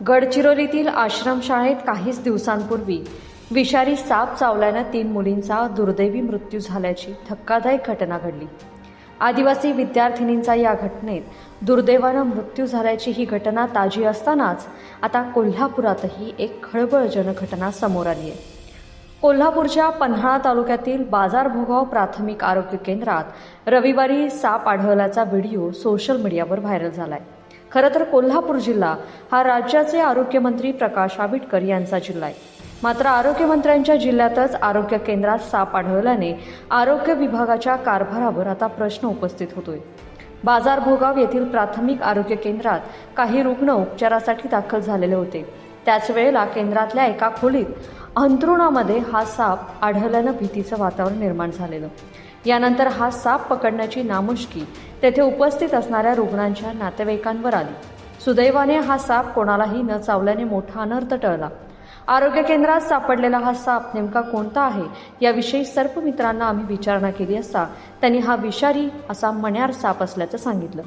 गडचिरोलीतील आश्रमशाळेत काहीच दिवसांपूर्वी विषारी साप चावल्यानं 3 मुलींचा दुर्दैवी मृत्यू झाल्याची धक्कादायक घटना घडली. आदिवासी विद्यार्थिनींचा या घटनेत दुर्दैवानं मृत्यू झाल्याची ही घटना ताजी असतानाच आता कोल्हापुरातही एक खळबळजनक घटना समोर आली आहे. कोल्हापूरच्या पन्हाळा तालुक्यातील बाजार भोगाव प्राथमिक आरोग्य केंद्रात रविवारी साप आढळल्याचा व्हिडिओ सोशल मीडियावर व्हायरल झालाय. खरं तर कोल्हापूर जिल्हा हा राज्याचे आरोग्यमंत्री प्रकाश आंबेडकर यांचा जिल्हा आहे. मात्र आरोग्यमंत्र्यांच्या जिल्ह्यातच आरोग्य केंद्रात साप आढळल्याने आरोग्य विभागाच्या कारभारावर आता प्रश्न उपस्थित होतोय. बाजार भोगाव येथील प्राथमिक आरोग्य केंद्रात काही रुग्ण उपचारासाठी दाखल झालेले होते. त्याच वेळेला केंद्रातल्या एका खोलीत अंथरुणामध्ये हा साप आढळल्यानं भीतीचं वातावरण निर्माण झालेलं. यानंतर हा साप पकडण्याची नामुष्की तेथे उपस्थित असणाऱ्या रुग्णांच्या नातेवाईकांवर आली. सुदैवाने हा साप कोणालाही न चावल्याने मोठा अनर्थ टळला. आरोग्य केंद्रात सापडलेला हा साप नेमका कोणता आहे याविषयी सर्पमित्रांना आम्ही विचारणा केली असता त्यांनी हा विषारी असा मण्यार साप असल्याचं सांगितलं.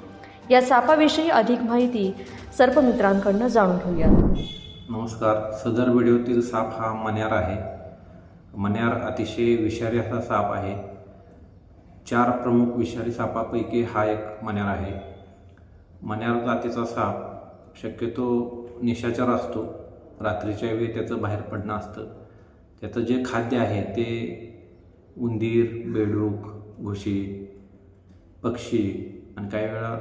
या सापाविषयी अधिक माहिती सर्पमित्रांकडून जाणून घेऊयात. नमस्कार. सदर व्हिडिओतील साप हा मण्यार आहे. मण्यार अतिशय विषारी असा साप आहे. 4 प्रमुख विषारी सापापैकी हा एक मण्यार आहे. मण्यार जातीचा साप शक्यतो निशाचर असतो. रात्रीच्या वेळी त्याचं बाहेर पडणं असतं. त्याचं जे खाद्य आहे ते उंदीर, बेडूक, घुशी, पक्षी आणि काही वेळा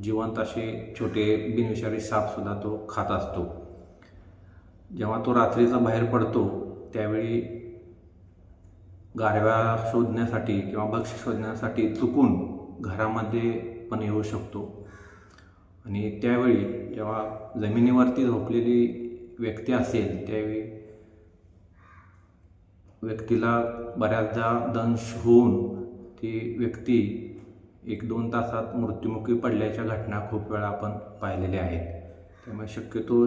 जिवंत असे छोटे बिनविषारी सापसुद्धा तो खात असतो. जेव्हा तो रात्रीचा बाहेर पडतो त्यावेळी गारव्या शोधण्यासाठी किंवा भक्ष्य शोधण्यासाठी चुकून घरामध्ये पण येऊ शकतो. आणि त्यावेळी जेव्हा जमिनीवरती झोपलेली व्यक्ती असेल त्यावेळी व्यक्तीला बऱ्याचदा दंश होऊन ती व्यक्ती 1-2 तासात मृत्युमुखी पडल्याच्या घटना खूप वेळा आपण पाहिलेल्या आहेत. त्यामुळे शक्यतो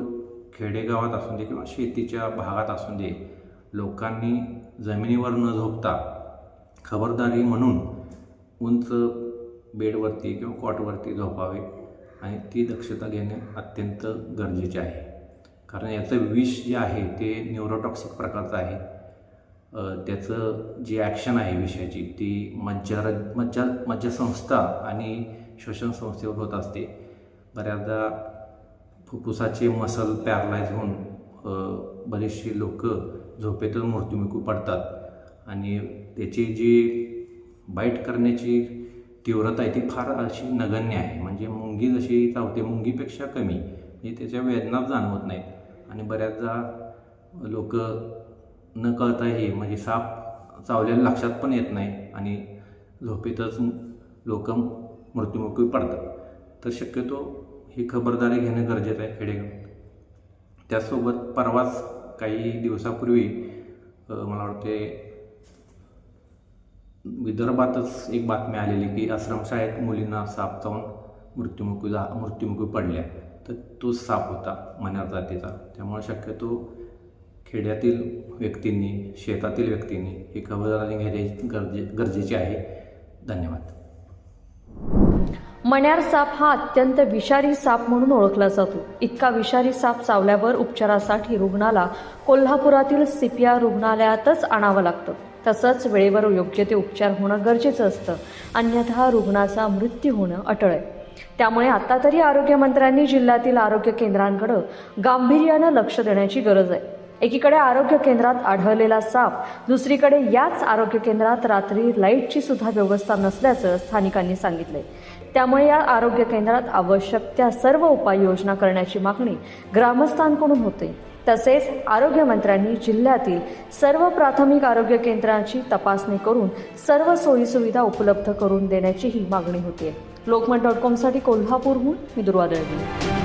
खेडेगावात असू दे किंवा शेतीच्या भागात असू दे लोकांनी जमिनीवर न झोपता खबरदारी म्हणून उंच बेडवरती किंवा कॉटवरती झोपावे आणि ती दक्षता घेणे अत्यंत गरजेचे आहे. कारण याचं विष जे आहे ते न्यूरोटॉक्सिक प्रकारचं आहे. त्याचं जी ॲक्शन आहे विषयाची ती मज्जासंस्था आणि श्वसन संस्थेवर होत असते. बऱ्याचदा फुफ्फुसाचे मसल पॅरलाइज होऊन बरेचसे लोक झोपेतच मृत्युमुखी पडतात आणि त्याची जी बाईट करण्याची तीव्रता आहे ती फार अशी नगण्य आहे. म्हणजे मुंगी जशी चावते मुंगीपेक्षा कमी, म्हणजे त्याच्या वेदनाच जाणवत नाहीत. आणि बऱ्याचदा लोक न कळताही म्हणजे साप चावलेलं लक्षात पण येत नाही आणि झोपेतच लोक मृत्युमुखी पडतात. तर शक्यतो ही खबरदारी घेणं गरजेचं आहे खेडेगावात. त्याचसोबत परवाच काही दिवसापूर्वी मला वाटते विदर्भातच एक बातमी आलेली की आश्रमशाळेत मुलींना साप चावून मृत्युमुखी पडल्या. तर तोच साप होता मण्यार जातीचा. त्यामुळे शक्यतो खेड्यातील व्यक्तींनी, शेतातील व्यक्तींनी ही खबरदारी घेणे गरजेची आहे. धन्यवाद. मण्यार साप हा अत्यंत विषारी साप म्हणून ओळखला जातो. इतका विषारी साप चावल्यावर उपचारासाठी रुग्णाला कोल्हापुरातील CPR रुग्णालयातच आणावं लागतं. तसंच वेळेवर योग्य ते उपचार होणं गरजेचं असतं, अन्यथा रुग्णाचा मृत्यू होणं अटळ आहे. त्यामुळे आता तरी आरोग्यमंत्र्यांनी जिल्ह्यातील आरोग्य केंद्रांकडे गांभीर्यानं लक्ष देण्याची गरज आहे. एकीकडे आरोग्य केंद्रात आढळलेला साप, दुसरीकडे याच आरोग्य केंद्रात रात्री लाईटची सुद्धा व्यवस्था नसल्याचं स्थानिकांनी सांगितलंय. त्यामुळे या आरोग्य केंद्रात आवश्यक त्या सर्व उपाययोजना करण्याची मागणी ग्रामस्थांकडून होते. तसेच आरोग्यमंत्र्यांनी जिल्ह्यातील सर्व प्राथमिक आरोग्य केंद्रांची तपासणी करून सर्व सोयीसुविधा उपलब्ध करून देण्याचीही मागणी होते. लोकमत.com साठी कोल्हापूरहून मी दुर्वा दळवी.